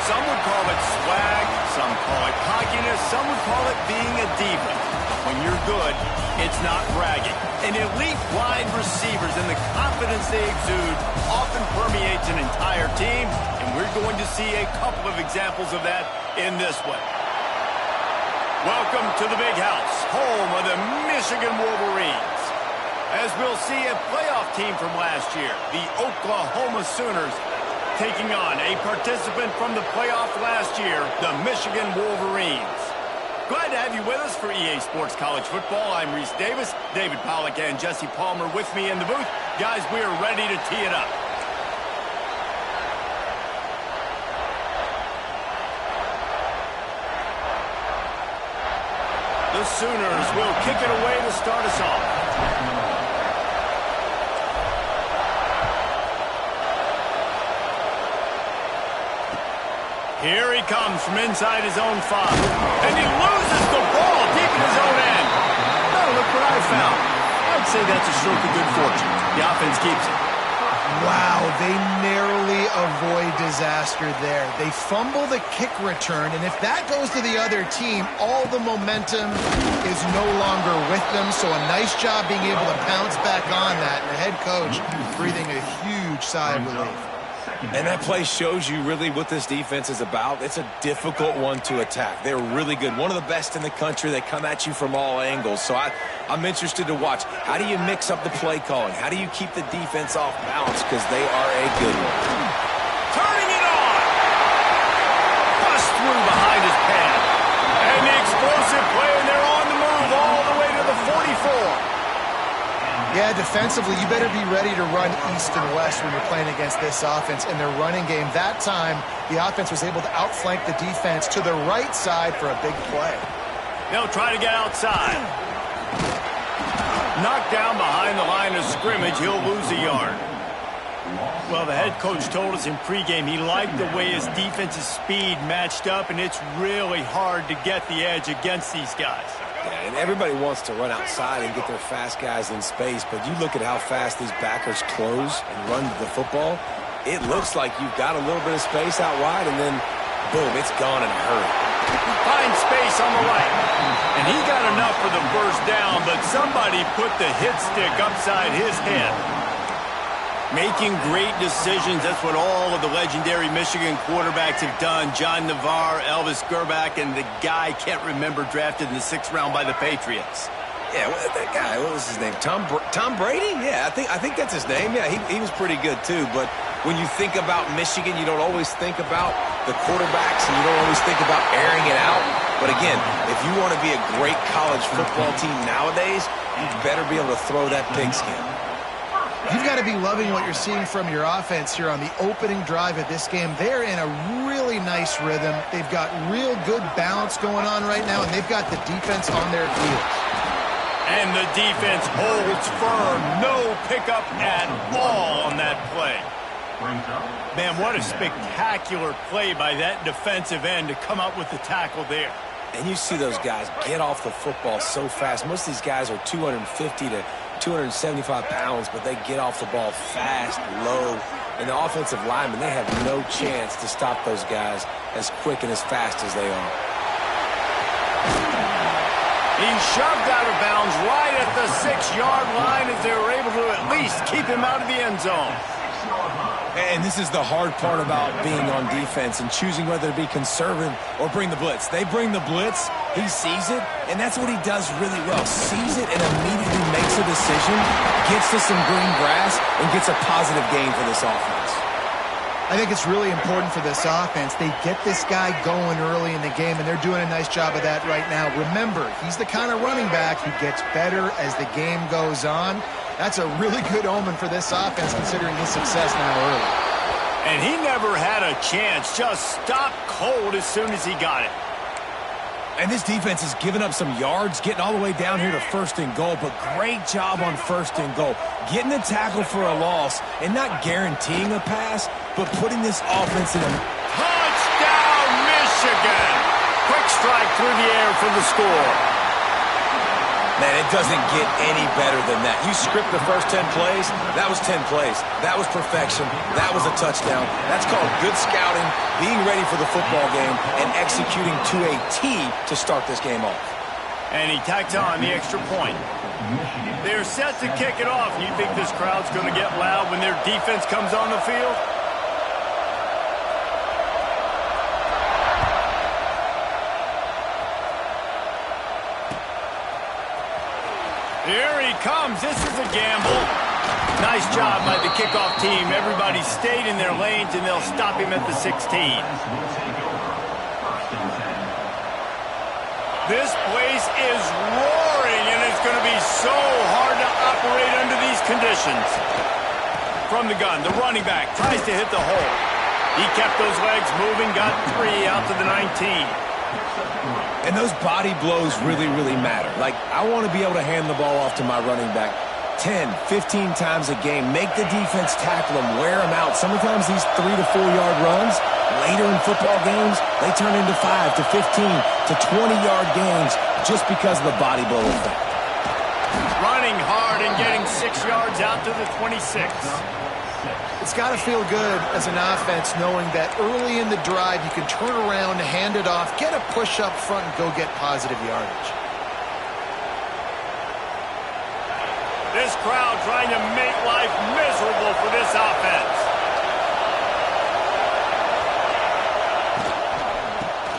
Some would call it swag, some call it cockiness, some would call it being a diva. But when you're good, it's not bragging. And elite wide receivers and the confidence they exude often permeates an entire team, and we're going to see a couple of examples of that in this one. Welcome to the Big House, home of the Michigan Wolverines. As we'll see, a playoff team from last year, the Oklahoma Sooners, taking on a participant from the playoff last year, the Michigan Wolverines. Glad to have you with us for EA Sports College Football. I'm Reese Davis, David Pollack and Jesse Palmer with me in the booth. Guys, we are ready to tee it up. The Sooners will kick it away to start us off. Here he comes from inside his own 5. And he loses the ball deep in his own end. Oh, look what I found. I'd say that's a stroke of good fortune. The offense keeps it. Wow, they narrowly avoid disaster there. They fumble the kick return, and if that goes to the other team, all the momentum is no longer with them. So a nice job being able to bounce back on that, and the head coach breathing a huge sigh of relief. And that play shows you really what this defense is about. It's a difficult one to attack. They're really good. One of the best in the country. They come at you from all angles. So I'm interested to watch. How do you mix up the play calling? How do you keep the defense off balance? Because they are a good one. Turning it on! Bust through behind his pad. And the explosive play, and they're on the move all the way to the 44. Yeah, defensively, you better be ready to run east and west when you're playing against this offense. In their running game, that time, the offense was able to outflank the defense to the right side for a big play. They'll try to get outside. Knocked down behind the line of scrimmage, he'll lose a yard. Well, the head coach told us in pregame he liked the way his defensive speed matched up, and it's really hard to get the edge against these guys. Yeah, and everybody wants to run outside and get their fast guys in space, but you look at how fast these backers close and run the football, it looks like you've got a little bit of space out wide, and then, boom, it's gone in a hurry. Finds space on the right. And he got enough for the first down, but somebody put the hit stick upside his head. Making great decisions, that's what all of the legendary Michigan quarterbacks have done. John Navarre, Elvis Gerbach, and the guy, can't remember, drafted in the 6th round by the Patriots. Yeah, that guy, what was his name? Tom Brady? Yeah, I think that's his name. Yeah, he was pretty good too. But when you think about Michigan, you don't always think about the quarterbacks, and you don't always think about airing it out. But again, if you want to be a great college football team nowadays, you better be able to throw that pigskin. You've got to be loving what you're seeing from your offense here on the opening drive of this game. They're in a really nice rhythm. They've got real good balance going on right now, and they've got the defense on their heels. And the defense holds firm. No pickup at all on that play. Man, what a spectacular play by that defensive end to come up with the tackle there. And you see those guys get off the football so fast. Most of these guys are 250 to 275 pounds, but they get off the ball fast, low. And the offensive linemen, they have no chance to stop those guys as quick and as fast as they are. He's shoved out of bounds right at the 6-yard line as they were able to at least keep him out of the end zone. And this is the hard part about being on defense and choosing whether to be conservative or bring the blitz. They bring the blitz, he sees it, and that's what he does really well. Sees it and immediately makes a decision, gets to some green grass, and gets a positive gain for this offense. I think it's really important for this offense. They get this guy going early in the game, and they're doing a nice job of that right now. Remember, he's the kind of running back who gets better as the game goes on. That's a really good omen for this offense, considering his success now early. And he never had a chance. Just stopped cold as soon as he got it. And this defense has given up some yards, getting all the way down here to 1st and goal, but great job on 1st and goal. Getting the tackle for a loss and not guaranteeing a pass, but putting this offense in a... Touchdown, Michigan! Quick strike through the air for the score. Man, it doesn't get any better than that. You script the first 10 plays, that was 10 plays. That was perfection. That was a touchdown. That's called good scouting, being ready for the football game, and executing to a T to start this game off. And he tacks on the extra point. They're set to kick it off. You think this crowd's going to get loud when their defense comes on the field? Here he comes. This is a gamble. Nice job by the kickoff team. Everybody stayed in their lanes, and they'll stop him at the 16. This place is roaring, and it's going to be so hard to operate under these conditions. From the gun, the running back tries to hit the hole. He kept those legs moving, got 3 out to the 19. And those body blows really, really matter. Like, I want to be able to hand the ball off to my running back 10, 15 times a game. Make the defense tackle them, wear them out. Sometimes these 3 to 4 yard runs, later in football games, they turn into 5 to 15 to 20-yard gains just because of the body blow effect. Running hard and getting 6 yards out to the 26. It's got to feel good as an offense knowing that early in the drive you can turn around, hand it off, get a push up front, and go get positive yardage. This crowd trying to make life miserable for this offense.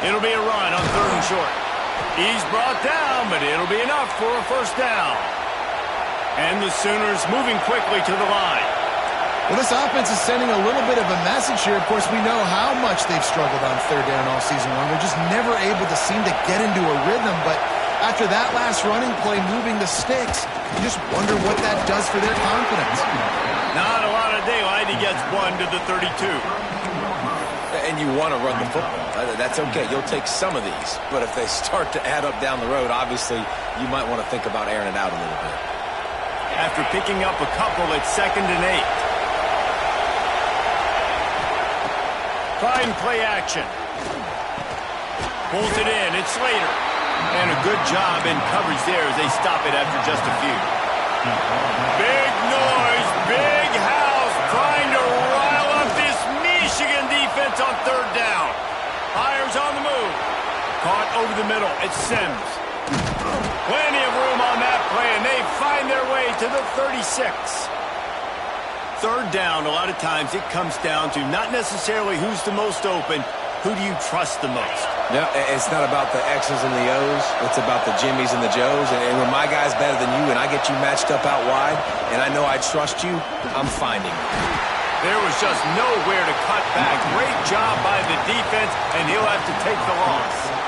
It'll be a run on 3rd and short. He's brought down, but it'll be enough for a first down. And the Sooners moving quickly to the line. Well, this offense is sending a little bit of a message here. Of course, we know how much they've struggled on 3rd down all season long. They're just never able to seem to get into a rhythm. But after that last running play, moving the sticks, you just wonder what that does for their confidence. Not a lot of daylight. He gets 1 to the 32. And you want to run the football. That's okay. You'll take some of these. But if they start to add up down the road, obviously, you might want to think about airing it out a little bit. After picking up a couple, it's 2nd and 8. Trying play action. Pulls it in. It's Slater. And a good job in coverage there as they stop it after just a few. Big noise, big house, trying to rile up this Michigan defense on 3rd down. Hires on the move. Caught over the middle. It's Sims. Plenty of room on that play, and they find their way to the 36. 3rd down, a lot of times it comes down to not necessarily who's the most open, who do you trust the most? No, it's not about the X's and the O's. It's about the Jimmies and the Joes. And when my guy's better than you and I get you matched up out wide and I know I trust you, I'm finding you. There was just nowhere to cut back. Great job by the defense, and he'll have to take the loss.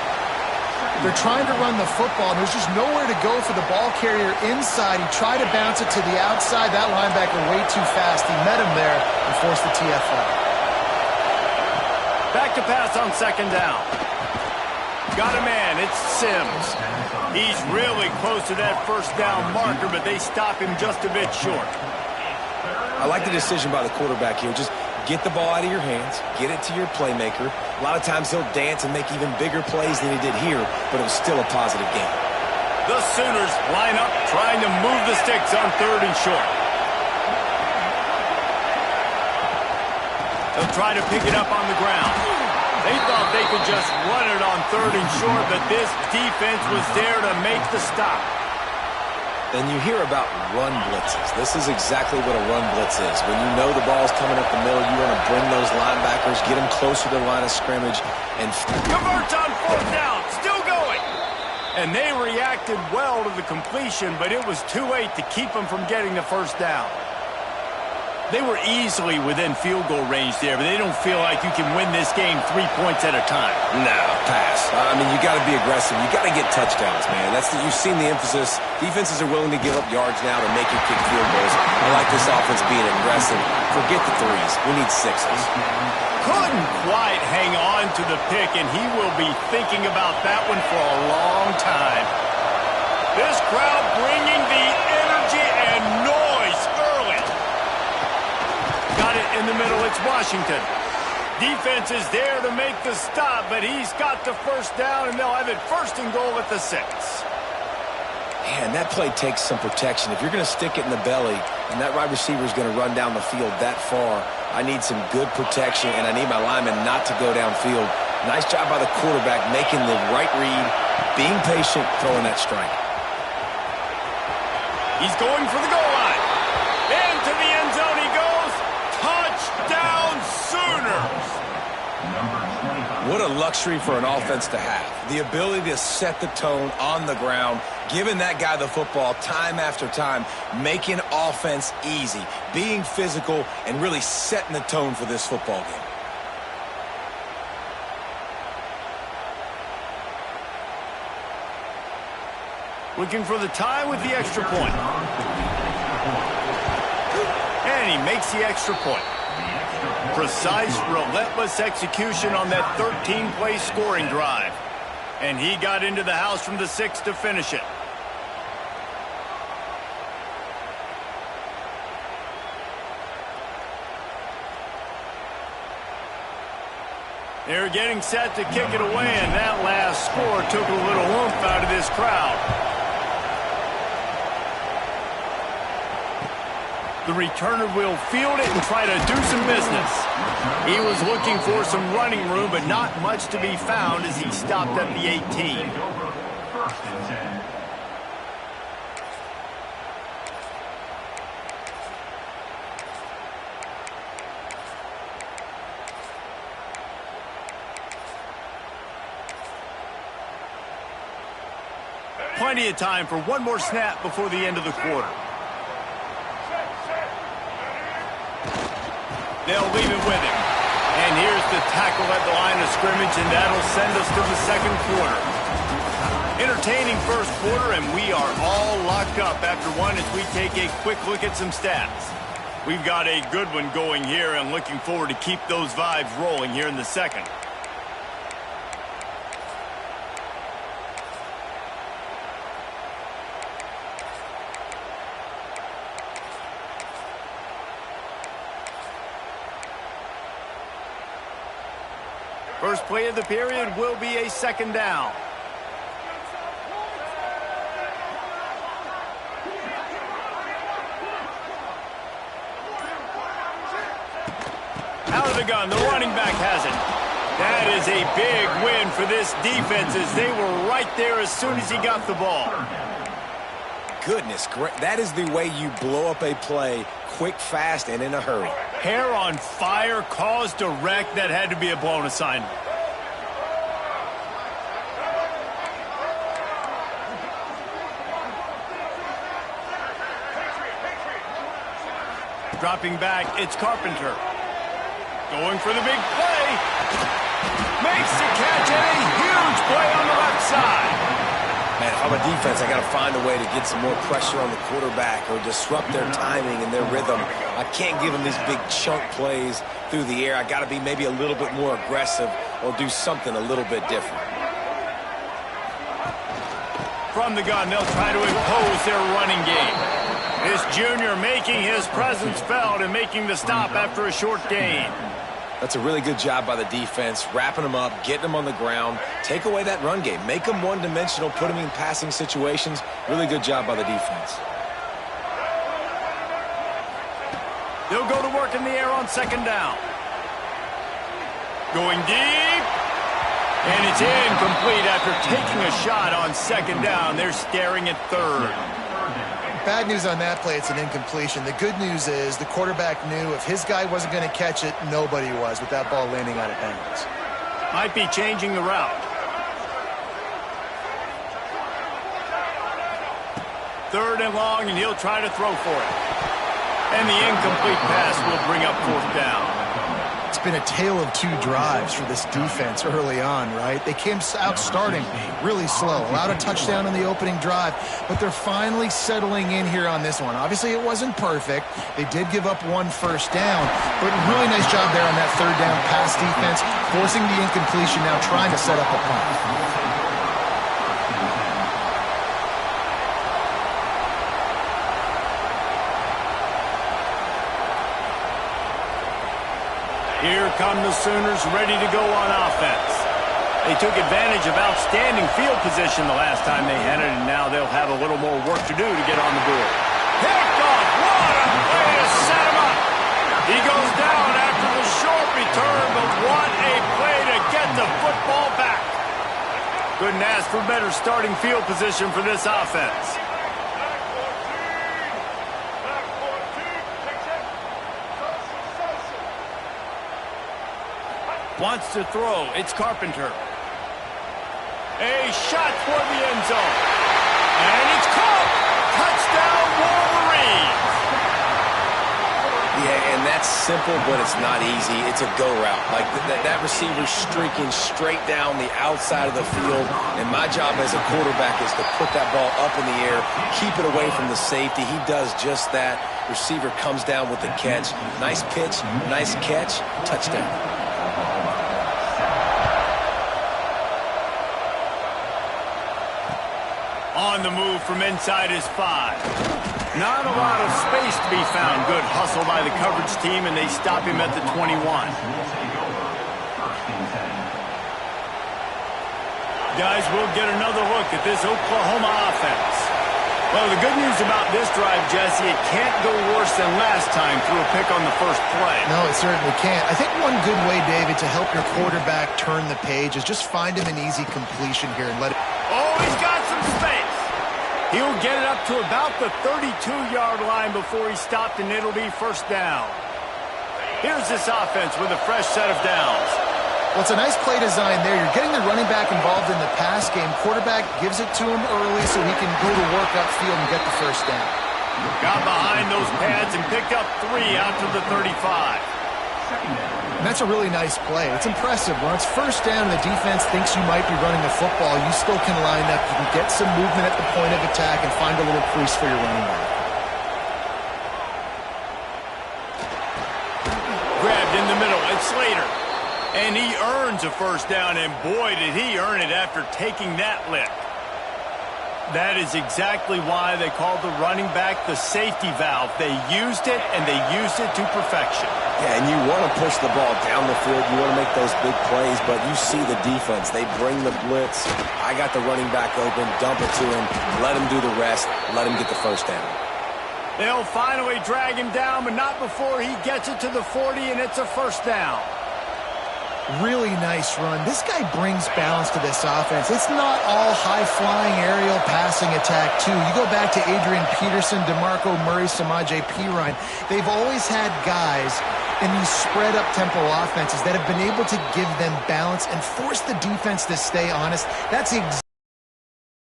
They're trying to run the football, and there's just nowhere to go for the ball carrier inside. He tried to bounce it to the outside. That linebacker way too fast. He met him there and forced the TFL. Back to pass on 2nd down. Got a man. It's Sims. He's really close to that first down marker, but they stop him just a bit short. I like the decision by the quarterback here. Just get the ball out of your hands, get it to your playmaker. A lot of times he'll dance and make even bigger plays than he did here, but it was still a positive game. The Sooners line up, trying to move the sticks on 3rd and short. They'll try to pick it up on the ground. They thought they could just run it on 3rd and short, but this defense was there to make the stop. Then you hear about run blitzes. This is exactly what a run blitz is. When you know the ball's coming up the middle, you want to bring those linebackers, get them closer to the line of scrimmage, and converts on 4th down, still going. And they reacted well to the completion, but it was too late to keep them from getting the first down. They were easily within field goal range there, but they don't feel like you can win this game 3 points at a time. No, pass. I mean, you got to be aggressive. You got to get touchdowns, man. You've seen the emphasis. Defenses are willing to give up yards now to make you kick field goals. I like this offense being aggressive. Forget the 3s. We need 6s. Couldn't quite hang on to the pick, and he will be thinking about that one for a long time. This crowd bringing the energy and noise early. Got it in the middle. It's Washington. Defense is there to make the stop, but he's got the first down, and they'll have it 1st and goal at the 6. Man, that play takes some protection. If you're going to stick it in the belly and that wide receiver is going to run down the field that far, I need some good protection, and I need my lineman not to go downfield. Nice job by the quarterback making the right read, being patient, throwing that strike. He's going for the goal line. Into the end zone he goes. Touchdown Sooners! What a luxury for an offense to have. The ability to set the tone on the ground, giving that guy the football time after time, making offense easy, being physical, and really setting the tone for this football game. Looking for the tie with the extra point. And he makes the extra point. Precise, relentless execution on that 13-play scoring drive. And he got into the house from the 6 to finish it. They're getting set to kick it away, and that last score took a little oomph out of this crowd. The returner will field it and try to do some business. He was looking for some running room, but not much to be found as he stopped at the 18. Plenty of time for one more snap before the end of the quarter. They'll leave it with him. And here's the tackle at the line of scrimmage, and that'll send us to the second quarter. Entertaining first quarter, and we are all locked up after one as we take a quick look at some stats. We've got a good one going here, and looking forward to keep those vibes rolling here in the second. First play of the period will be a second down. Out of the gun, the running back has it. That is a big win for this defense as they were right there as soon as he got the ball. Goodness, that is the way you blow up a play quick, fast, and in a hurry. Hair on fire, caused a wreck. That had to be a blown assignment. Dropping back, it's Carpenter. Going for the big play. Makes the catch, and a huge play on the left side. Man, if I'm a defense, I got to find a way to get some more pressure on the quarterback or disrupt their timing and their rhythm. I can't give them these big chunk plays through the air. I got to be maybe a little bit more aggressive or do something a little bit different. From the gun, they'll try to impose their running game. This junior making his presence felt and making the stop after a short gain. That's a really good job by the defense, wrapping them up, getting them on the ground. Take away that run game. Make them one-dimensional, put them in passing situations. Really good job by the defense. They'll go to work in the air on second down. Going deep. And it's incomplete after taking a shot on second down. They're staring at third. Bad news on that play, it's an incompletion. The good news is the quarterback knew if his guy wasn't going to catch it, nobody was with that ball landing out of bounds. Might be changing the route. Third and long, and he'll try to throw for it. And the incomplete pass will bring up fourth down. It's been a tale of two drives for this defense early on, right? They came out starting really slow, allowed a touchdown on the opening drive, but they're finally settling in here on this one. Obviously, it wasn't perfect. They did give up one first down, but really nice job there on that third down pass defense, forcing the incompletion, now trying to set up a punt. Here come the Sooners ready to go on offense. They took advantage of outstanding field position the last time they had it, and now they'll have a little more work to do to get on the board. Picked off. What a way to set him up. He goes down after the short return, but what a play to get the football back. Couldn't ask for better starting field position for this offense. Wants to throw. It's Carpenter. A shot for the end zone. And it's caught. Touchdown, Wolverines. Yeah, and that's simple, but it's not easy. It's a go route. Like that receiver streaking straight down the outside of the field. And my job as a quarterback is to put that ball up in the air, keep it away from the safety. He does just that. Receiver comes down with the catch. Nice pitch, nice catch, touchdown. On the move from inside his 5. Not a lot of space to be found. Good hustle by the coverage team, and they stop him at the 21. Guys, we'll get another look at this Oklahoma offense. Well, the good news about this drive, Jesse, it can't go worse than last time through a pick on the first play. No, it certainly can't. I think one good way, David, to help your quarterback turn the page is just find him an easy completion here and let it... Oh, he's got some space. He'll get it up to about the 32-yard line before he stopped, and it'll be first down. Here's this offense with a fresh set of downs. Well, it's a nice play design there. You're getting the running back involved in the pass game. Quarterback gives it to him early so he can go to work upfield and get the first down. Got behind those pads and picked up 3 out to the 35. And that's a really nice play. It's impressive. When it's first down and the defense thinks you might be running the football, you still can line up. You can get some movement at the point of attack and find a little crease for your running back. Grabbed in the middle. It's Slater. And he earns a first down, and boy, did he earn it after taking that lick. That is exactly why they called the running back the safety valve. They used it, and they used it to perfection. Yeah, and you want to push the ball down the field. You want to make those big plays, but you see the defense. They bring the blitz. I got the running back open, dump it to him, let him do the rest, let him get the first down. They'll finally drag him down, but not before he gets it to the 40, and it's a first down. Really nice run. This guy brings balance to this offense. It's not all high-flying aerial passing attack, too. You go back to Adrian Peterson, DeMarco Murray, Samaje Perine. They've always had guys in these spread-up tempo offenses that have been able to give them balance and force the defense to stay honest. That's exactly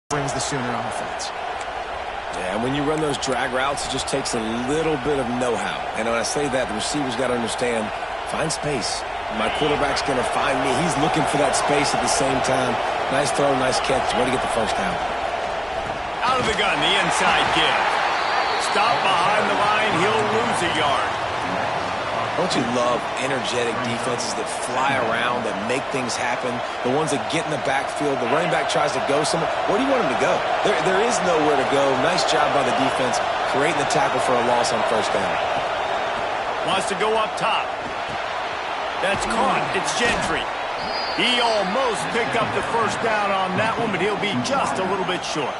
what brings the Sooner offense. Yeah, and when you run those drag routes, it just takes a little bit of know-how. And when I say that, the receiver's got to understand, find space. My quarterback's going to find me. He's looking for that space at the same time. Nice throw, nice catch. Way to get the first down. Out of the gun, the inside give. Stop behind the line. He'll lose a yard. Don't you love energetic defenses that fly around, that make things happen? The ones that get in the backfield. The running back tries to go somewhere. Where do you want him to go? There is nowhere to go. Nice job by the defense creating the tackle for a loss on first down. Wants to go up top. That's caught. It's Gentry. He almost picked up the first down on that one, but he'll be just a little bit short.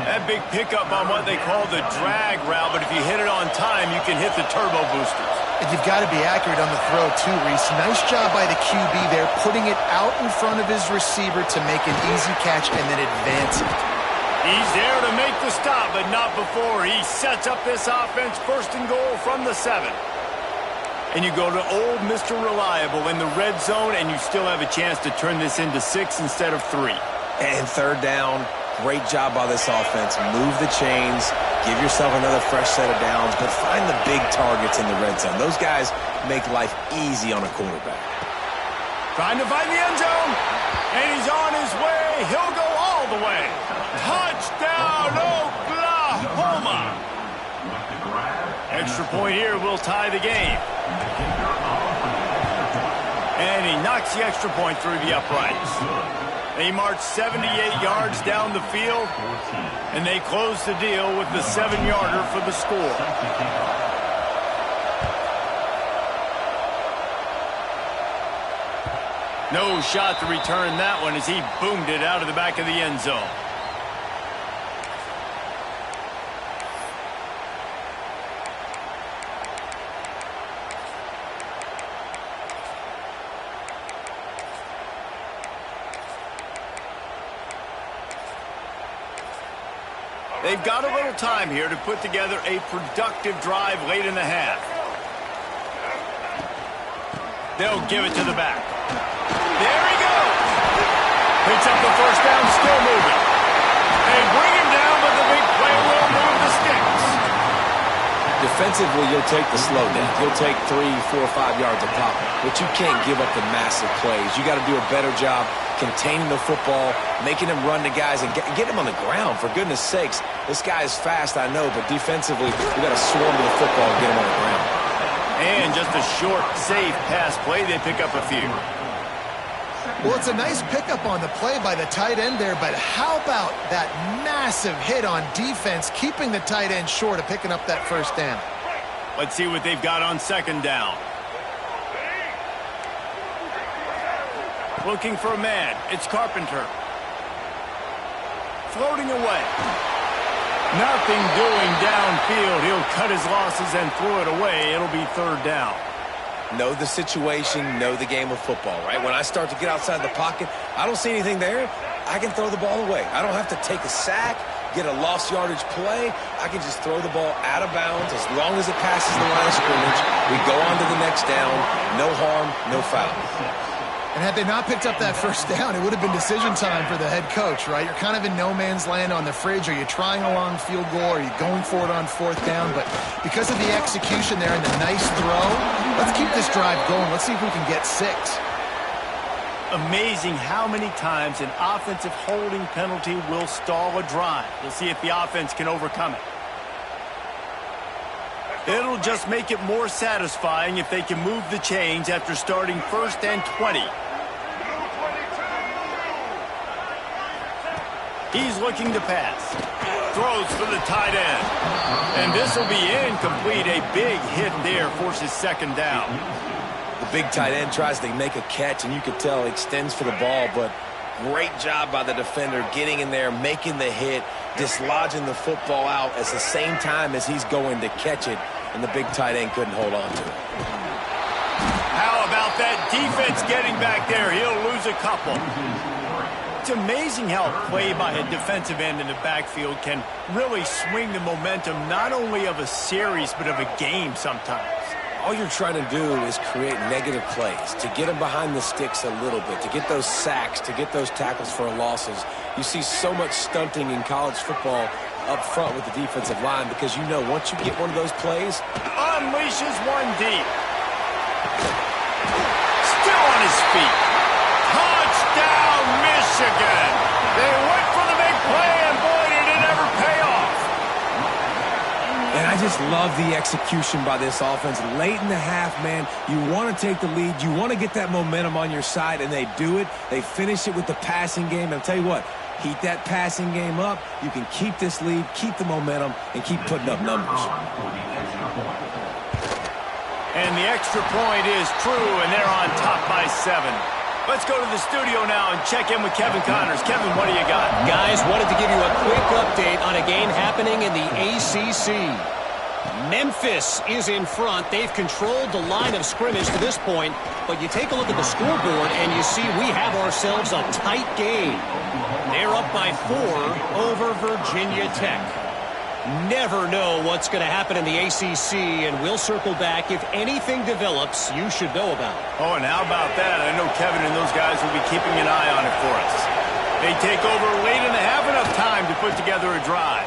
That big pickup on what they call the drag route, but if you hit it on time, you can hit the turbo boosters. And you've got to be accurate on the throw, too, Reese. Nice job by the QB there, putting it out in front of his receiver to make an easy catch and then advance it. He's there to make the stop, but not before he sets up this offense first and goal from the 7. And you go to old Mr. Reliable in the red zone, and you still have a chance to turn this into 6 instead of 3. And third down, great job by this offense. Move the chains, give yourself another fresh set of downs, but find the big targets in the red zone. Those guys make life easy on a quarterback. Trying to find the end zone, and he's on his way. He'll go all the way. Touchdown, Oklahoma! Extra point here will tie the game. And he knocks the extra point through the uprights. They march 78 yards down the field, and they close the deal with the 7-yarder for the score. No shot to return that one as he boomed it out of the back of the end zone. They've got a little time here to put together a productive drive late in the half. They'll give it to the back. There he goes. Picks up the first down, still moving. They bring him down, but the big play will move the sticks. Defensively, you'll take the slow down. You'll take 3, 4, 5 yards a pop, but you can't give up the massive plays. You got to do a better job containing the football, making him run to guys, and get him on the ground. For goodness sakes, this guy is fast, I know, but defensively, we got to swarm to the football and get him on the ground. And just a short, safe pass play. They pick up a few. Well, it's a nice pickup on the play by the tight end there, but how about that massive hit on defense, keeping the tight end short of picking up that first down? Let's see what they've got on second down. Looking for a man. It's Carpenter. Floating away. Nothing doing downfield. He'll cut his losses and throw it away. It'll be third down. Know the situation, know the game of football, right? When I start to get outside the pocket, I don't see anything there, I can throw the ball away. I don't have to take a sack, get a lost yardage play. I can just throw the ball out of bounds. As long as it passes the line of scrimmage, we go on to the next down. No harm, no foul. And had they not picked up that first down, it would have been decision time for the head coach, right? You're kind of in no man's land on the fridge. Are you trying a long field goal? Are you going for it on fourth down? But because of the execution there and the nice throw, let's keep this drive going. Let's see if we can get 6. Amazing how many times an offensive holding penalty will stall a drive. We'll see if the offense can overcome it. It'll just make it more satisfying if they can move the chains after starting 1st and 20. He's looking to pass. Throws for the tight end. And this will be incomplete. A big hit there forces second down. The big tight end tries to make a catch, and you could tell he extends for the ball, but great job by the defender getting in there, making the hit, dislodging the football out at the same time as he's going to catch it, and the big tight end couldn't hold on to it. How about that defense getting back there? He'll lose a couple. It's amazing how a play by a defensive end in the backfield can really swing the momentum not only of a series but of a game sometimes. All you're trying to do is create negative plays, to get them behind the sticks a little bit, to get those sacks, to get those tackles for losses. You see so much stunting in college football up front with the defensive line because you know once you get one of those plays, unleashes one deep. Still on his feet. Touchdown, Michigan. They went for the big play, and boy, did it ever pay off. And I just love the execution by this offense. Late in the half, man, you want to take the lead. You want to get that momentum on your side, and they do it. They finish it with the passing game. And I'll tell you what, heat that passing game up. You can keep this lead, keep the momentum, and keep putting up numbers. And the extra point is true, and they're on top by 7. Let's go to the studio now and check in with Kevin Connors. Kevin, what do you got? Guys, wanted to give you a quick update on a game happening in the ACC. Memphis is in front. They've controlled the line of scrimmage to this point, but you take a look at the scoreboard and you see we have ourselves a tight game. They're up by 4 over Virginia Tech. Never know what's going to happen in the ACC, and we'll circle back. If anything develops, you should know about it. Oh, and how about that? I know Kevin and those guys will be keeping an eye on it for us. They take over late and they have enough time to put together a drive.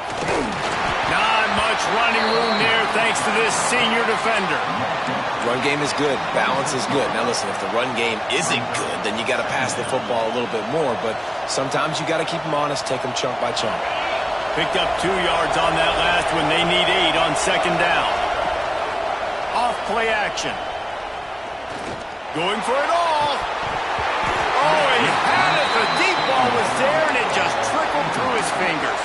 Not much running room there thanks to this senior defender. Run game is good. Balance is good. Now, listen, if the run game isn't good, then you got to pass the football a little bit more, but sometimes you got to keep them honest, take them chunk by chunk. Picked up 2 yards on that last one. They need 8 on second down. Off play action. Going for it all. Oh, he had it. The deep ball was there, and it just trickled through his fingers.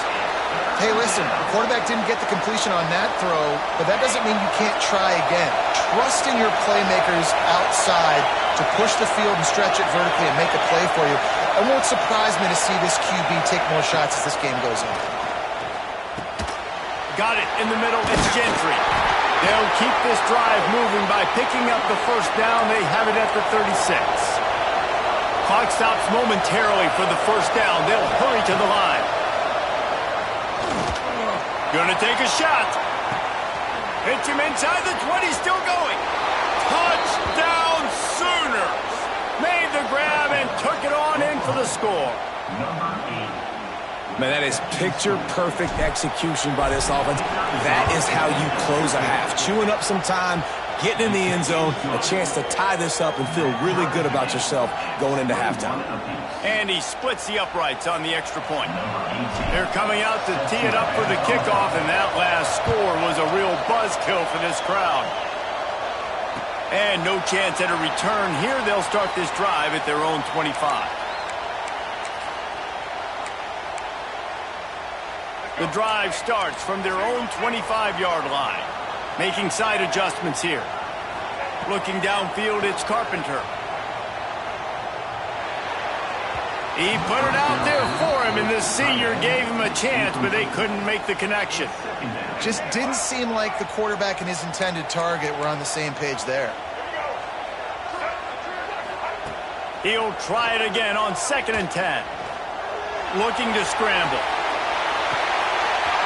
Hey, listen, the quarterback didn't get the completion on that throw, but that doesn't mean you can't try again. Trust in your playmakers outside to push the field and stretch it vertically and make a play for you. It won't surprise me to see this QB take more shots as this game goes on. Got it in the middle. It's Gentry. They'll keep this drive moving by picking up the first down. They have it at the 36. Clock stops momentarily for the first down. They'll hurry to the line. Gonna take a shot. Hits him inside the 20, still going. Touchdown Sooners. Made the grab and took it on in for the score. Man, that is picture-perfect execution by this offense. That is how you close a half. Chewing up some time, getting in the end zone, a chance to tie this up and feel really good about yourself going into halftime. And he splits the uprights on the extra point. They're coming out to tee it up for the kickoff, and that last score was a real buzzkill for this crowd. And no chance at a return here. They'll start this drive at their own 25. The drive starts from their own 25-yard line. Making side adjustments here. Looking downfield, it's Carpenter. He put it out there for him, and the senior gave him a chance, but they couldn't make the connection. Just didn't seem like the quarterback and his intended target were on the same page there. He'll try it again on 2nd and 10. Looking to scramble.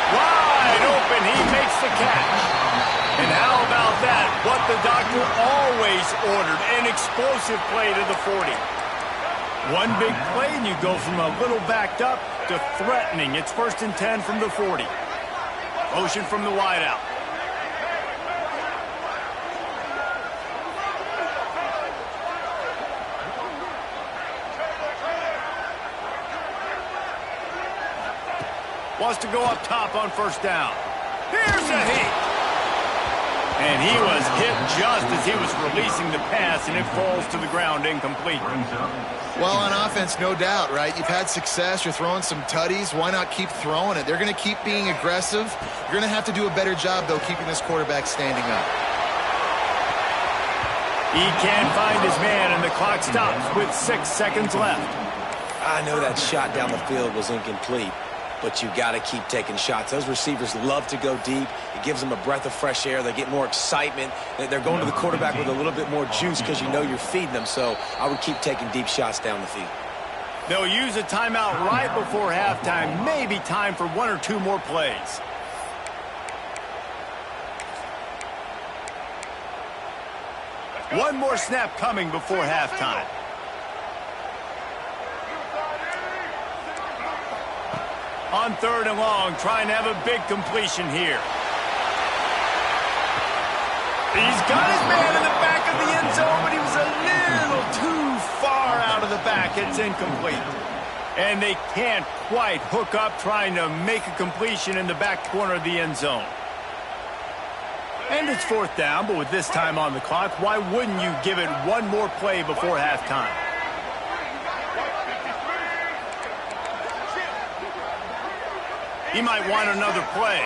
Wide open, he makes the catch. And how about that? What the doctor always ordered, an explosive play to the 40. One big play, and you go from a little backed up to threatening. It's 1st and 10 from the 40. Motion from the wideout. Wants to go up top on 1st down. Here's a hit. And he was hit just as he was releasing the pass, and it falls to the ground incomplete. Well, on offense, no doubt, right? You've had success. You're throwing some tutties. Why not keep throwing it? They're going to keep being aggressive. You're going to have to do a better job, though, keeping this quarterback standing up. He can't find his man, and the clock stops with 6 seconds left. I know that shot down the field was incomplete, but you got to keep taking shots. Those receivers love to go deep. It gives them a breath of fresh air. They get more excitement. They're going to the quarterback with a little bit more juice because you know you're feeding them. So I would keep taking deep shots down the field. They'll use a timeout right before halftime. Maybe time for 1 or 2 more plays. One more snap coming before halftime. On 3rd and long, trying to have a big completion here. He's got his man in the back of the end zone, but he was a little too far out of the back. It's incomplete. And they can't quite hook up trying to make a completion in the back corner of the end zone. And it's 4th down, but with this time on the clock, why wouldn't you give it one more play before halftime? He might want another play.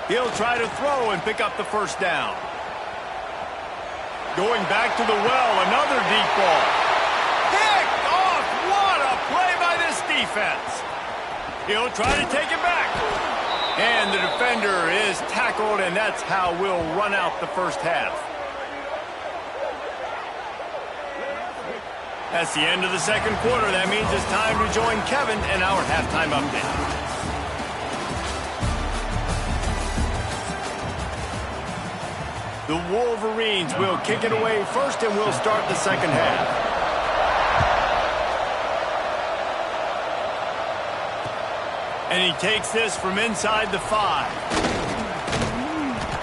He'll try to throw and pick up the 1st down. Going back to the well, another deep ball. Picked off! What a play by this defense. He'll try to take it back. And the defender is tackled, and that's how we'll run out the first half. That's the end of the 2nd quarter. That means it's time to join Kevin in our halftime update. The Wolverines will kick it away first, and we'll start the 2nd half. And he takes this from inside the 5.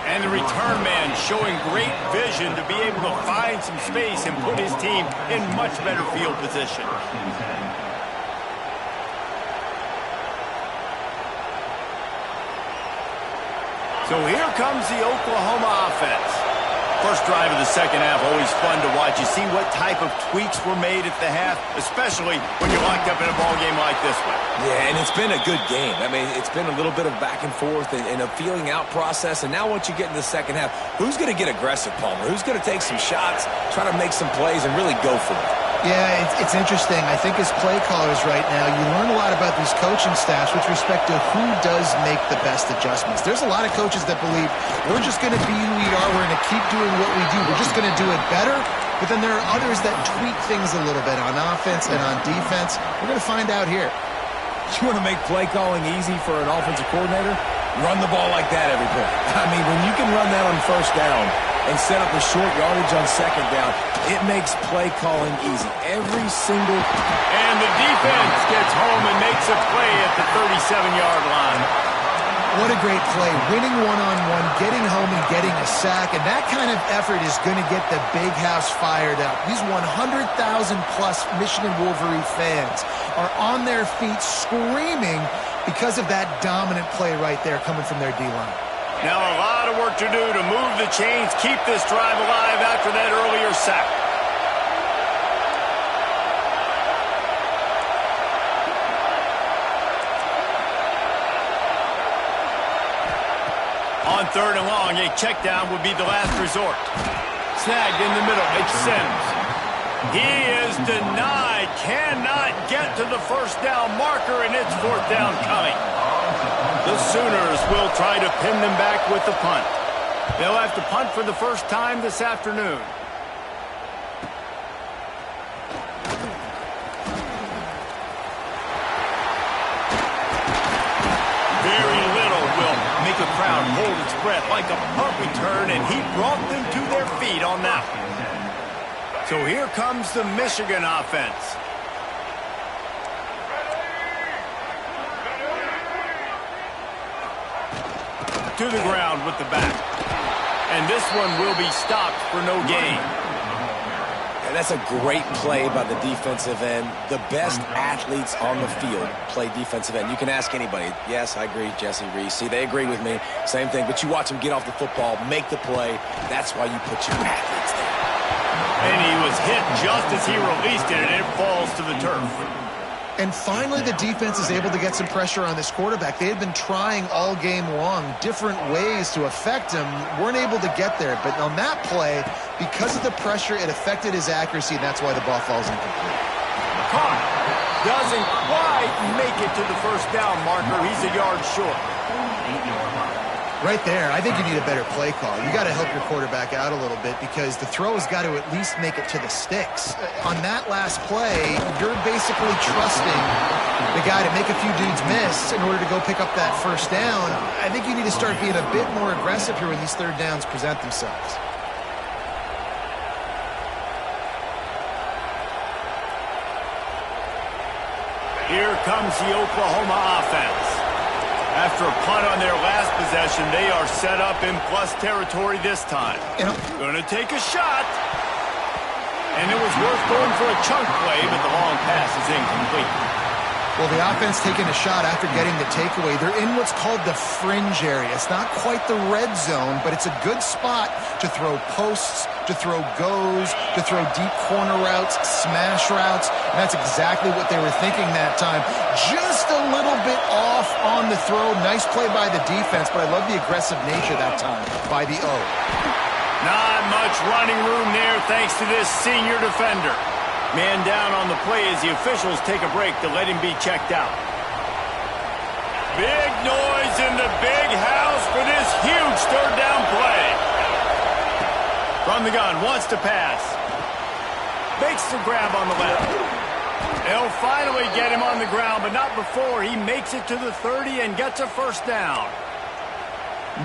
And the return man showing great vision to be able to find some space and put his team in much better field position. So here comes the Oklahoma offense. First drive of the second half, always fun to watch. You see what type of tweaks were made at the half, especially when you're locked up in a ball game like this one. Yeah, and it's been a good game. I mean, it's been a little bit of back and forth and a feeling out process. And now once you get in the second half, who's going to get aggressive, Palmer? Who's going to take some shots, try to make some plays, and really go for it? Yeah, it's interesting. I think as play callers right now, you learn a lot about these coaching staffs with respect to who does make the best adjustments. There's a lot of coaches that believe we're just going to be who we are. We're going to keep doing what we do. We're just going to do it better. But then there are others that tweak things a little bit on offense and on defense. We're going to find out here. You want to make play calling easy for an offensive coordinator? Run the ball like that every point. I mean, when you can run that on first down and set up a short yardage on second down, it makes play calling easy. Every single... And the defense gets home and makes a play at the 37-yard line. What a great play. Winning one-on-one, getting home and getting a sack. And that kind of effort is going to get the big house fired up. These 100,000-plus Michigan Wolverine fans are on their feet screaming because of that dominant play right there coming from their D-line. Now a lot of work to do to move the chains, keep this drive alive after that earlier sack. On third and long, a check down would be the last resort. Snagged in the middle, it's Sims. He is denied, cannot get to the first down marker, and it's fourth down coming. The Sooners will try to pin them back with the punt. They'll have to punt for the first time this afternoon. Very little will make a crowd hold its breath like a punt return, and he brought them to their feet on that one. So here comes the Michigan offense. To the ground with the back. And this one will be stopped for no gain. And that's a great play by the defensive end. The best athletes on the field play defensive end. You can ask anybody. Yes, I agree, Jesse Reese. See, they agree with me. Same thing. But you watch them get off the football, make the play. That's why you put your athletes there. And he was hit just as he released it, and it falls to the turf. And finally, the defense is able to get some pressure on this quarterback. They had been trying all game long different ways to affect him. Weren't able to get there. But on that play, because of the pressure, it affected his accuracy, and that's why the ball falls incomplete. Caught. Doesn't quite make it to the first down marker. He's a yard short. Right there, I think you need a better play call. You got to help your quarterback out a little bit because the throw has got to at least make it to the sticks. On that last play, you're basically trusting the guy to make a few dudes miss in order to go pick up that first down. I think you need to start being a bit more aggressive here when these third downs present themselves. Here comes the Oklahoma offense. After a punt on their last possession, they are set up in plus territory this time. Going to take a shot. And it was worth going for a chunk play, but the long pass is incomplete. Well, the offense taking a shot after getting the takeaway. They're in what's called the fringe area. It's not quite the red zone, but it's a good spot to throw posts, to throw goes, to throw deep corner routes, smash routes. And that's exactly what they were thinking that time. Just a little bit off on the throw. Nice play by the defense, but I love the aggressive nature that time by the O. Not much running room there thanks to this senior defender. Man down on the play as the officials take a break to let him be checked out. Big noise in the big house for this huge third down play. From the gun, wants to pass. Makes the grab on the left. They'll finally get him on the ground, but not before he makes it to the 30 and gets a first down.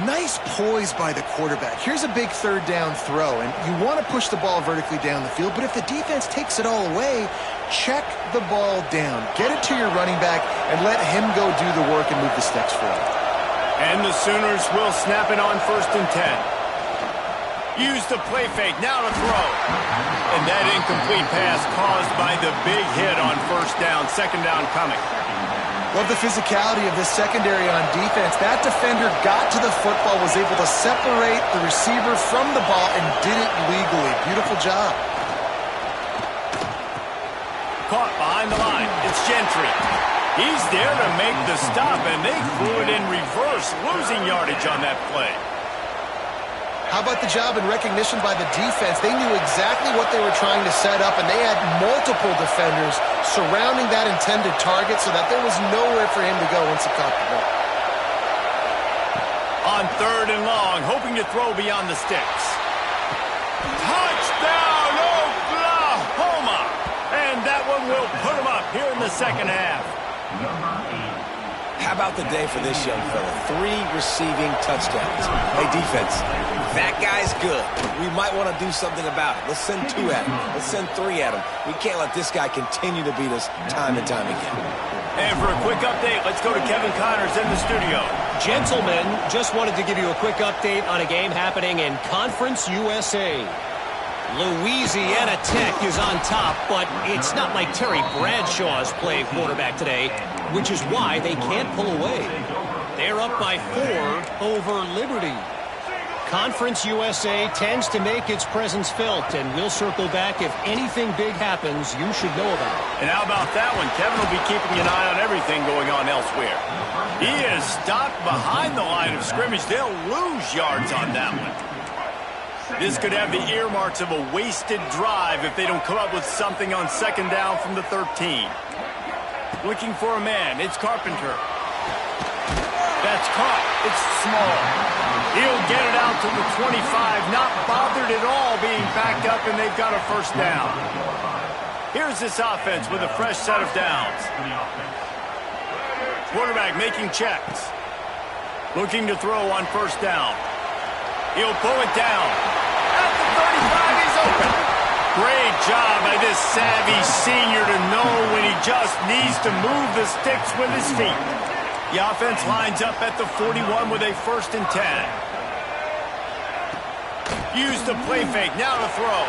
Nice poise by the quarterback. Here's a big third down throw, and you want to push the ball vertically down the field, but if the defense takes it all away, check the ball down. Get it to your running back and let him go do the work and move the sticks for you. And the Sooners will snap it on 1st and 10. Use the play fake, now to throw. And that incomplete pass caused by the big hit on first down, second down coming. Love the physicality of this secondary on defense. That defender got to the football, was able to separate the receiver from the ball, and did it legally. Beautiful job. Caught behind the line. It's Gentry. He's there to make the stop, and they threw it in reverse, losing yardage on that play. How about the job and recognition by the defense? They knew exactly what they were trying to set up, and they had multiple defenders surrounding that intended target so that there was nowhere for him to go once he caught the ball. On 3rd and long, hoping to throw beyond the sticks. Touchdown, Oklahoma! And that one will put him up here in the second half. How about the day for this young fella? 3 receiving touchdowns. Hey, defense, that guy's good. We might want to do something about it. Let's send 2 at him. Let's send 3 at him. We can't let this guy continue to beat us time and time again. And for a quick update, let's go to Kevin Connors in the studio. Gentlemen, just wanted to give you a quick update on a game happening in Conference USA. Louisiana Tech is on top, but it's not like Terry Bradshaw's playing quarterback today, which is why they can't pull away. They're up by 4 over Liberty. Conference USA tends to make its presence felt, and we'll circle back if anything big happens you should know about. And how about that one? Kevin will be keeping an eye on everything going on elsewhere. He is stopped behind the line of scrimmage. They'll lose yards on that one. This could have the earmarks of a wasted drive if they don't come up with something on 2nd down from the 13. Looking for a man. It's Carpenter. That's caught. It's small. He'll get it out to the 25, not bothered at all being backed up, and they've got a 1st down. Here's this offense with a fresh set of downs. Quarterback making checks. Looking to throw on 1st down. He'll pull it down. At the 35, he's open. Great job by this savvy senior to know when he just needs to move the sticks with his feet. The offense lines up at the 41 with a 1st and 10. Used the play fake, now to throw.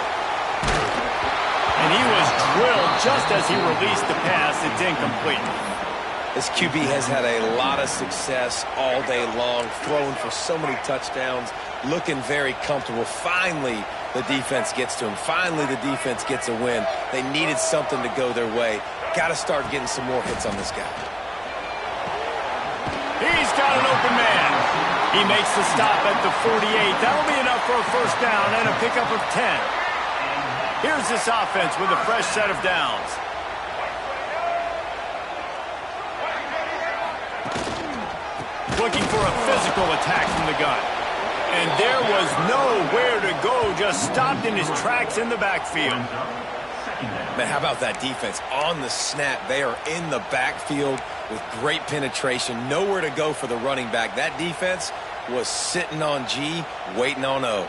And he was drilled just as he released the pass. It's incomplete. This QB has had a lot of success all day long, throwing for so many touchdowns, looking very comfortable. Finally, the defense gets to him. Finally, the defense gets a win. They needed something to go their way. Got to start getting some more hits on this guy. He's got an open man. He makes the stop at the 48. That'll be enough for a 1st down and a pickup of 10. Here's this offense with a fresh set of downs. Looking for a physical attack from the gun. And there was nowhere to go, just stopped in his tracks in the backfield. Man, how about that defense? On the snap, they are in the backfield with great penetration. Nowhere to go for the running back. That defense was sitting on G, waiting on O.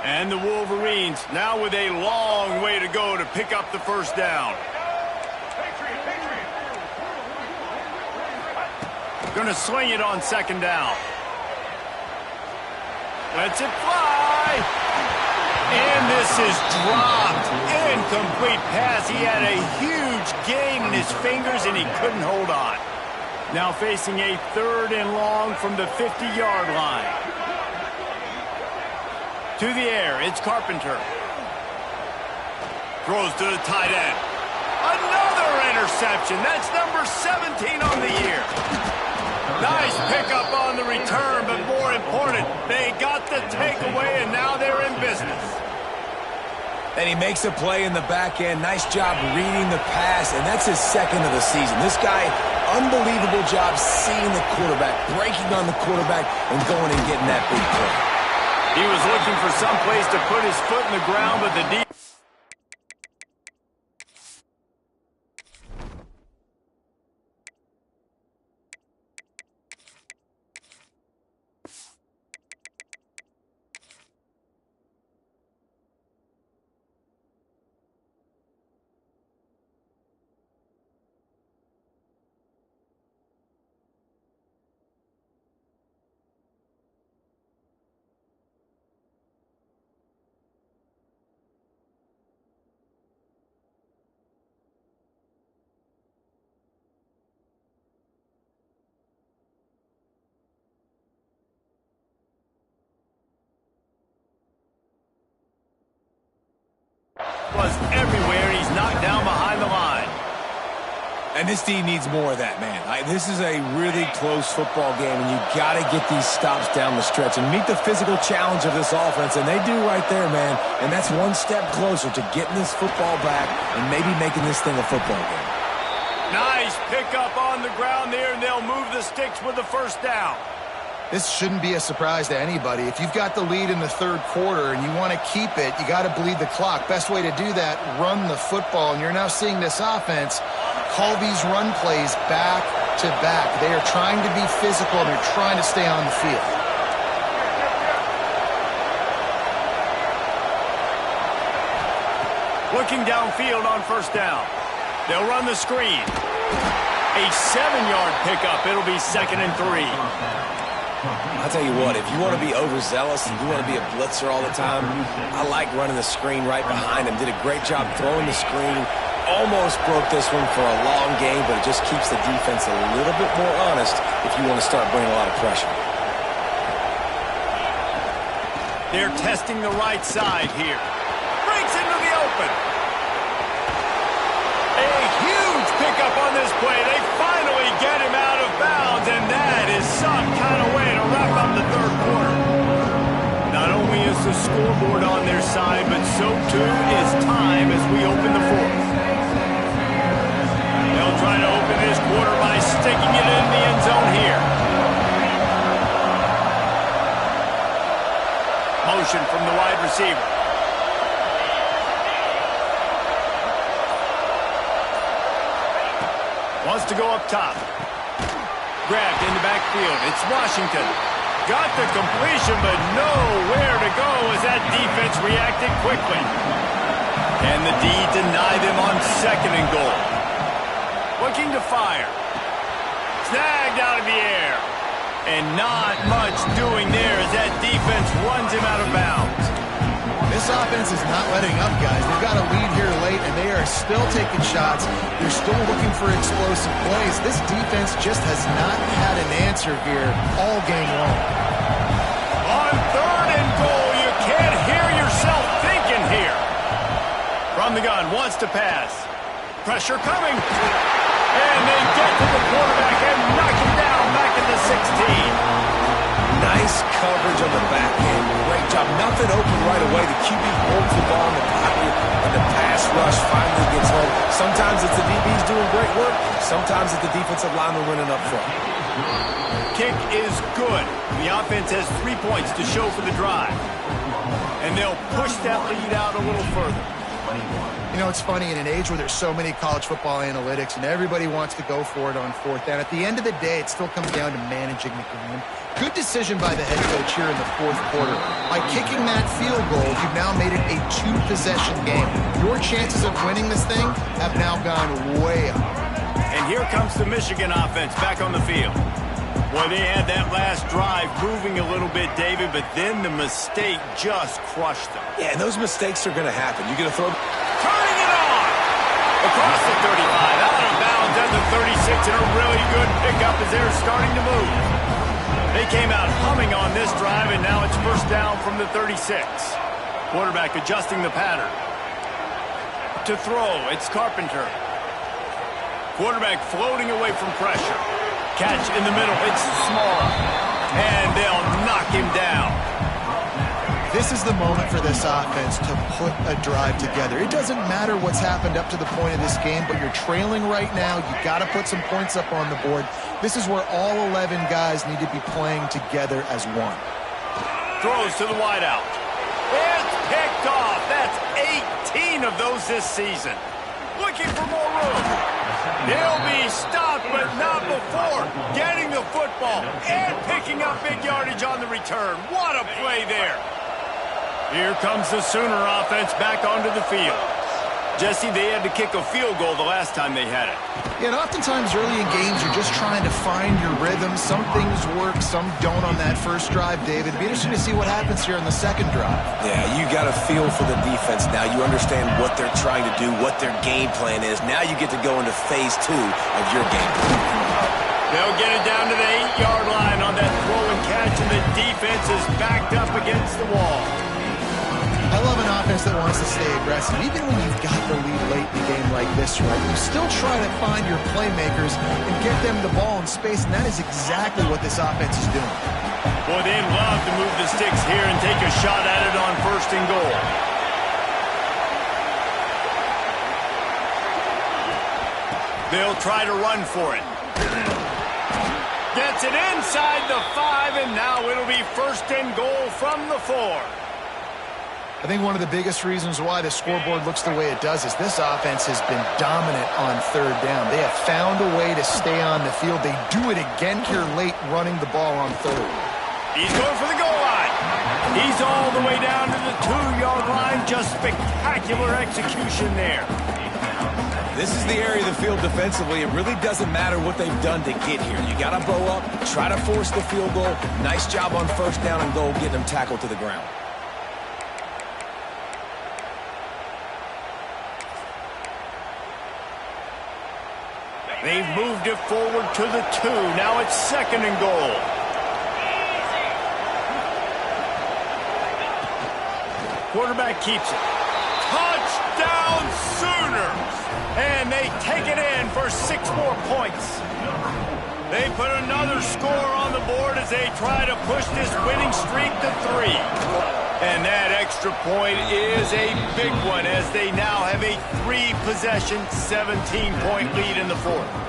And the Wolverines now with a long way to go to pick up the 1st down. Going to swing it on 2nd down. Lets it fly. And this is dropped. Incomplete pass. He had a huge gain in his fingers, and he couldn't hold on. Now facing a 3rd and long from the 50-yard line. To the air, it's Carpenter. Throws to the tight end. Another interception. That's number 17 on the year. Nice pickup on the return, but more important, they got the takeaway, and now they're in business. And he makes a play in the back end. Nice job reading the pass, and that's his 2nd of the season. This guy, unbelievable job seeing the quarterback, breaking on the quarterback, and going and getting that big play. He was looking for some place to put his foot in the ground, but the defense surplus everywhere, and he's knocked down behind the line. And this team needs more of that, man. This is a really close football game, and you got to get these stops down the stretch and meet the physical challenge of this offense, and they do right there, man. And that's one step closer to getting this football back and maybe making this thing a football game. Nice pickup on the ground there, and they'll move the sticks with the first down. This shouldn't be a surprise to anybody. If you've got the lead in the third quarter and you want to keep it, you got to bleed the clock. Best way to do that, run the football. And you're now seeing this offense call these run plays back to back. They are trying to be physical, and they're trying to stay on the field. Looking downfield on first down. They'll run the screen. A 7-yard pickup. It'll be 2nd and 3. I'll tell you what, if you want to be overzealous and you want to be a blitzer all the time, I like running the screen right behind him. Did a great job throwing the screen. Almost broke this one for a long game, but it just keeps the defense a little bit more honest if you want to start bringing a lot of pressure. They're testing the right side here. Breaks into the open. A huge pickup on this play. They finally get him out of bounds, and that is some kind of way to wrap up the third quarter. Not only is the scoreboard on their side, but so too is time as we open the fourth. They'll try to open this quarter by sticking it in the end zone here. Motion from the wide receiver. Wants to go up top. Grabbed in the backfield. It's Washington. Got the completion, but nowhere to go as that defense reacted quickly. And the D denied them on 2nd and goal. Looking to fire. Snagged out of the air. And not much doing there as that defense runs him out of bounds. This offense is not letting up, guys. They've got a lead here late, and they are still taking shots. They're still looking for explosive plays. This defense just has not had an answer here all game long. On 3rd and goal, you can't hear yourself thinking here. From the gun, wants to pass. Pressure coming. And they get to the quarterback and knock him down back at the 16. Nice coverage on the back end. Great job. Nothing open right away. The QB holds the ball in the pocket, and the pass rush finally gets home. Sometimes it's the DBs doing great work. Sometimes it's the defensive lineman winning up front. Kick is good. The offense has 3 points to show for the drive. And they'll push that lead out a little further. You know, it's funny, in an age where there's so many college football analytics and everybody wants to go for it on 4th down, at the end of the day, it still comes down to managing the game. Good decision by the head coach here in the 4th quarter. By kicking that field goal, you've now made it a 2-possession game. Your chances of winning this thing have now gone way up. And here comes the Michigan offense back on the field. Boy, they had that last drive moving a little bit, David, but then the mistake just crushed them. Yeah, and those mistakes are going to happen. You're going to throw... Turning it on! Across the 35, out of bounds at the 36, and a really good pickup as they're starting to move. They came out humming on this drive, and now it's first down from the 36. Quarterback adjusting the pattern. To throw, it's Carpenter. Quarterback floating away from pressure. Catch in the middle, it's small. And they'll knock him down. This is the moment for this offense to put a drive together. It doesn't matter what's happened up to the point of this game, but you're trailing right now. You got to put some points up on the board. This is where all 11 guys need to be playing together as one. Throws to the wideout. It's picked off. That's 18 of those this season. Looking for more room. He'll be stopped, but not before getting the football and picking up big yardage on the return. What a play there. Here comes the Sooner offense back onto the field. Jesse, they had to kick a field goal the last time they had it. Yeah, and oftentimes early in games, you're just trying to find your rhythm. Some things work, some don't on that first drive, David. It'd be interesting to see what happens here on the second drive. Yeah, you got a feel for the defense now. You understand what they're trying to do, what their game plan is. Now you get to go into phase 2 of your game plan. They'll get it down to the 8-yard line on that throw and catch, and the defense is backed up against the wall. I love an offense that wants to stay aggressive. Even when you've got the lead late in the game like this, right, you still try to find your playmakers and get them the ball in space, and that is exactly what this offense is doing. Boy, they'd love to move the sticks here and take a shot at it on 1st and goal. They'll try to run for it. Gets it inside the 5, and now it'll be 1st and goal from the 4. I think one of the biggest reasons why the scoreboard looks the way it does is this offense has been dominant on 3rd down. They have found a way to stay on the field. They do it again here late, running the ball on 3rd. He's going for the goal line. He's all the way down to the 2-yard line. Just spectacular execution there. This is the area of the field defensively. It really doesn't matter what they've done to get here. You got to bow up, try to force the field goal. Nice job on 1st down and goal, getting them tackled to the ground. They've moved it forward to the 2. Now it's 2nd and goal. Quarterback keeps it. Touchdown Sooners! And they take it in for 6 more points. They put another score on the board as they try to push this winning streak to 3. And that extra point is a big one as they now have a 3-possession, 17-point lead in the 4th.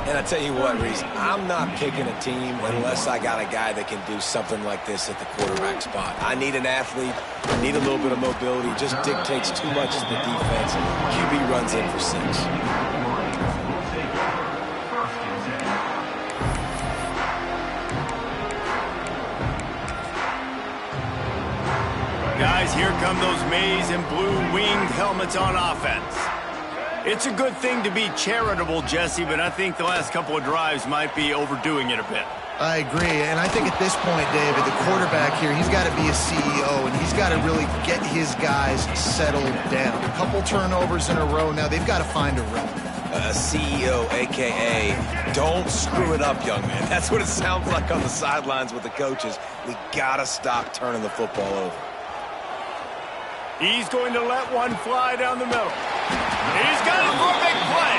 And I tell you what, Reese, I'm not picking a team unless I got a guy that can do something like this at the quarterback spot. I need an athlete. I need a little bit of mobility. It just dictates too much to the defense. QB runs in for 6. Guys, here come those maize and blue winged helmets on offense. It's a good thing to be charitable, Jesse, but I think the last couple of drives might be overdoing it a bit. I agree, and I think at this point, David, the quarterback here, he's got to be a CEO, and he's got to really get his guys settled down. A couple turnovers in a row now. They've got to find a rep. CEO, a.k.a. don't screw it up, young man. That's what it sounds like on the sidelines with the coaches. We got to stop turning the football over. He's going to let one fly down the middle. He's got it for a big play.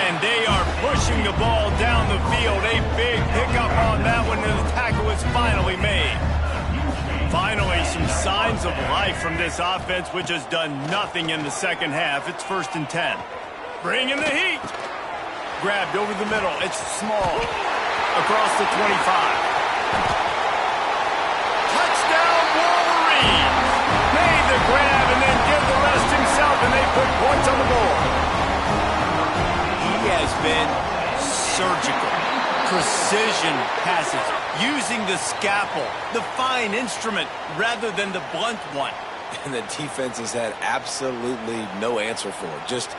And they are pushing the ball down the field. A big pickup on that one, and the tackle is finally made. Finally, some signs of life from this offense, which has done nothing in the 2nd half. It's 1st and 10. Bring in the heat. Grabbed over the middle. It's small. Across the 25. Touchdown, Wolverines. Made the grab and then did the rest himself, and they put points on the board. He has been surgical. Precision passes, using the scalpel, the fine instrument, rather than the blunt one. And the defense has had absolutely no answer for it. Just,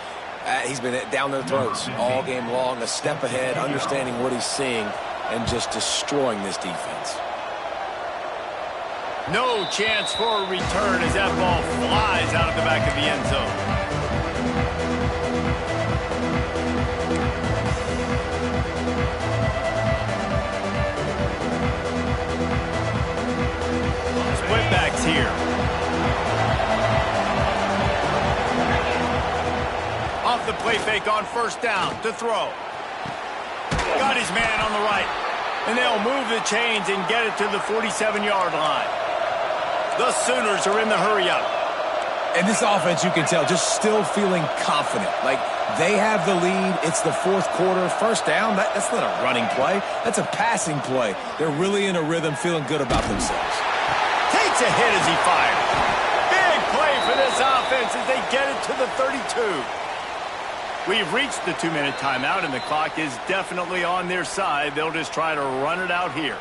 he's been down their throats all game long, a step ahead, understanding what he's seeing, and just destroying this defense. No chance for a return as that ball flies out of the back of the end zone. Splitbacks here. Off the play fake on 1st down to throw. Got his man on the right. And they'll move the chains and get it to the 47-yard line. The Sooners are in the hurry-up. And this offense, you can tell, just still feeling confident. Like, they have the lead. It's the 4th quarter. 1st down, that's not a running play. That's a passing play. They're really in a rhythm, feeling good about themselves. Takes a hit as he fires. Big play for this offense as they get it to the 32. We've reached the 2-minute timeout, and the clock is definitely on their side. They'll just try to run it out here.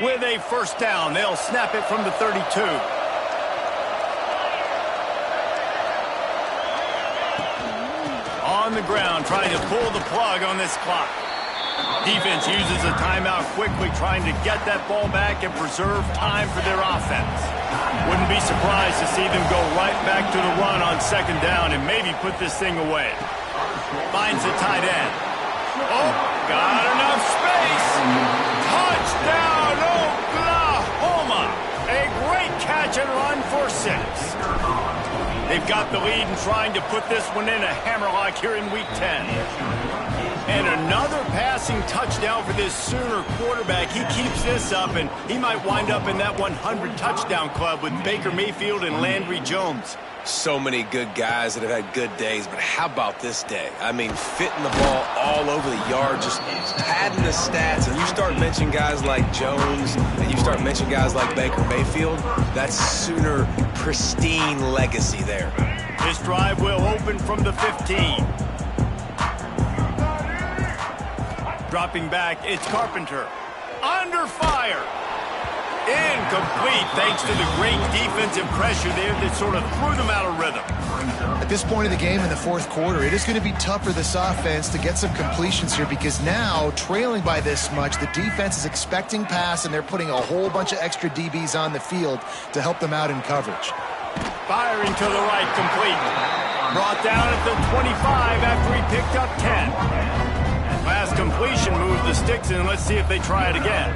With a 1st down, they'll snap it from the 32. On the ground, trying to pull the plug on this clock. Defense uses a timeout quickly, trying to get that ball back and preserve time for their offense. Wouldn't be surprised to see them go right back to the run on 2nd down and maybe put this thing away. Finds the tight end. Oh, Got enough space. Touchdown, Oklahoma. A great catch and run for 6. They've got the lead and trying to put this one in a hammerlock here in Week 10. And another passing touchdown for this Sooner quarterback. He keeps this up, and he might wind up in that 100 touchdown club with Baker Mayfield and Landry Jones. So many good guys that have had good days, but how about this day? I mean, fitting the ball all over the yard, just padding the stats, and you start mentioning guys like Jones, and you start mentioning guys like Baker Mayfield, that's Sooner pristine legacy there. This drive will open from the 15. Dropping back, it's Carpenter. Under fire. Incomplete, thanks to the great defensive pressure there that sort of threw them out of rhythm. At this point of the game in the fourth quarter, it is going to be tough for this offense to get some completions here because now, trailing by this much, the defense is expecting pass, and they're putting a whole bunch of extra DBs on the field to help them out in coverage. Firing to the right, complete. Brought down at the 25 after he picked up 10. Last completion moved the sticks in. Let's see if they try it again.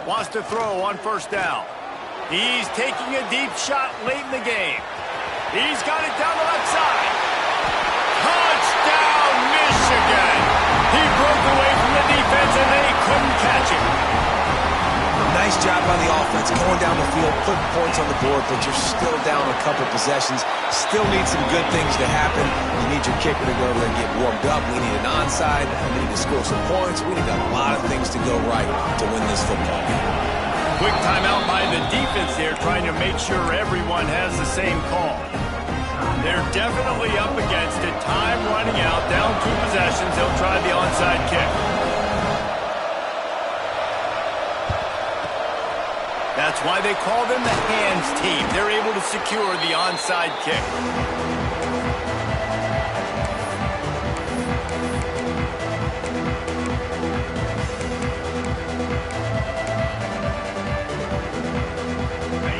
Wants to throw on first down. He's taking a deep shot late in the game. He's got it down the left side. Touchdown, Michigan! He broke away from the defense and they couldn't catch him. Nice job by the offense, going down the field, putting points on the board, but you're still down a couple possessions. Still need some good things to happen. You need your kicker to go over there and get warmed up. We need an onside. We need to score some points. We need a lot of things to go right to win this football game. Quick timeout by the defense there, trying to make sure everyone has the same call. They're definitely up against it. Time running out, down 2 possessions. They'll try the onside kick. That's why they call them the hands team. They're able to secure the onside kick.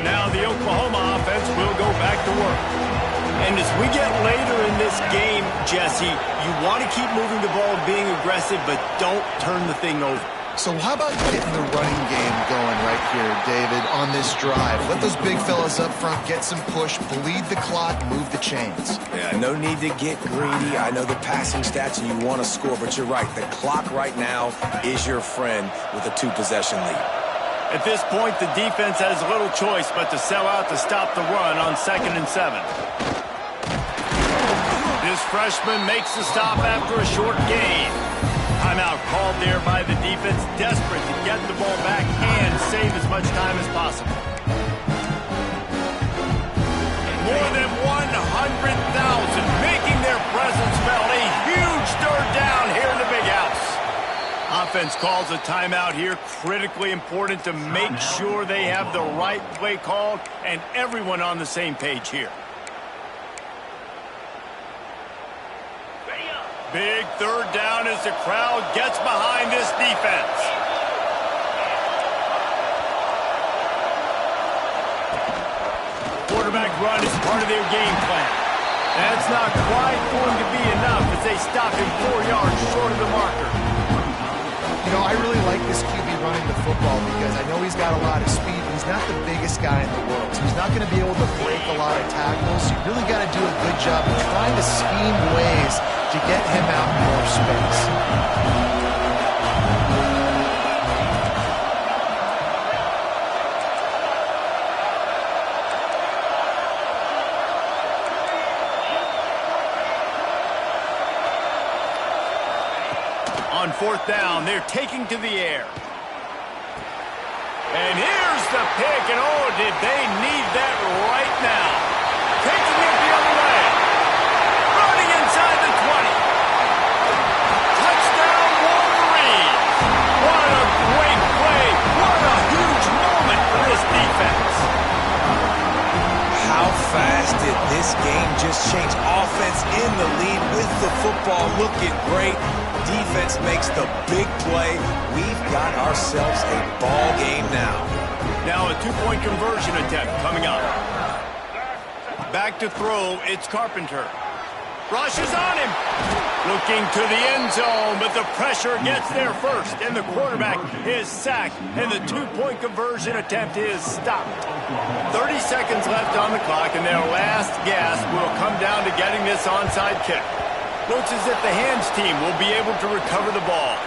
Now the Oklahoma offense will go back to work. And as we get later in this game, Jesse, you want to keep moving the ball and being aggressive, but don't turn the thing over. So how about getting the running game going right here, David, on this drive? Let those big fellas up front get some push, bleed the clock, move the chains. Yeah, no need to get greedy. I know the passing stats and you want to score, but you're right. The clock right now is your friend with a 2-possession lead. At this point, the defense has little choice but to sell out to stop the run on 2nd and 7. This freshman makes the stop after a short gain. Timeout called there by the defense, desperate to get the ball back and save as much time as possible. More than 100,000 making their presence felt. A huge third down here in the big house. Offense calls a timeout here. Critically important to make sure they have the right play called and everyone on the same page here. Big third down as the crowd gets behind this defense. Quarterback run is part of their game plan. That's not quite going to be enough as they stop him 4 yards short of the marker. You know, I really like this QB running the football because I know he's got a lot of speed, but he's not the biggest guy in the world. So he's not going to be able to break a lot of tackles. You really got to do a good job of trying to scheme ways to get him out in more space. On 4th down, they're taking to the air. And here's the pick, and oh, did they need that right now. Taking it the other way. Running inside the 20. Touchdown, Wolverine. What a great play. What a huge moment for this defense. How fast did this game just change? Offense in the lead with the football, looking great. Defense makes the big play. We've got ourselves a ball game now. Now a 2-point conversion attempt coming up. Back to throw, it's Carpenter. Rushes on him. Will Looking to the end zone, but the pressure gets there first, and the quarterback is sacked, and the two-point conversion attempt is stopped. 30 seconds left on the clock, and their last gasp will come down to getting this onside kick. Looks as if the hands team will be able to recover the ball.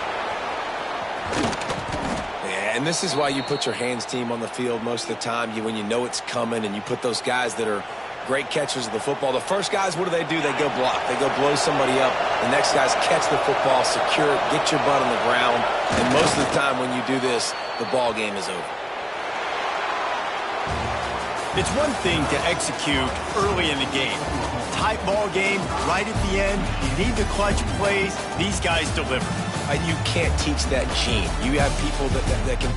Yeah, and this is why you put your hands team on the field most of the time. When you know it's coming, and you put those guys that are great catchers of the football. The first guys, what do? They go block. They go blow somebody up. The next guys catch the football, secure it, get your butt on the ground. And most of the time when you do this, the ball game is over. It's one thing to execute early in the game. Tight ball game, right at the end. You need the clutch plays. These guys deliver. You can't teach that gene. You have people that can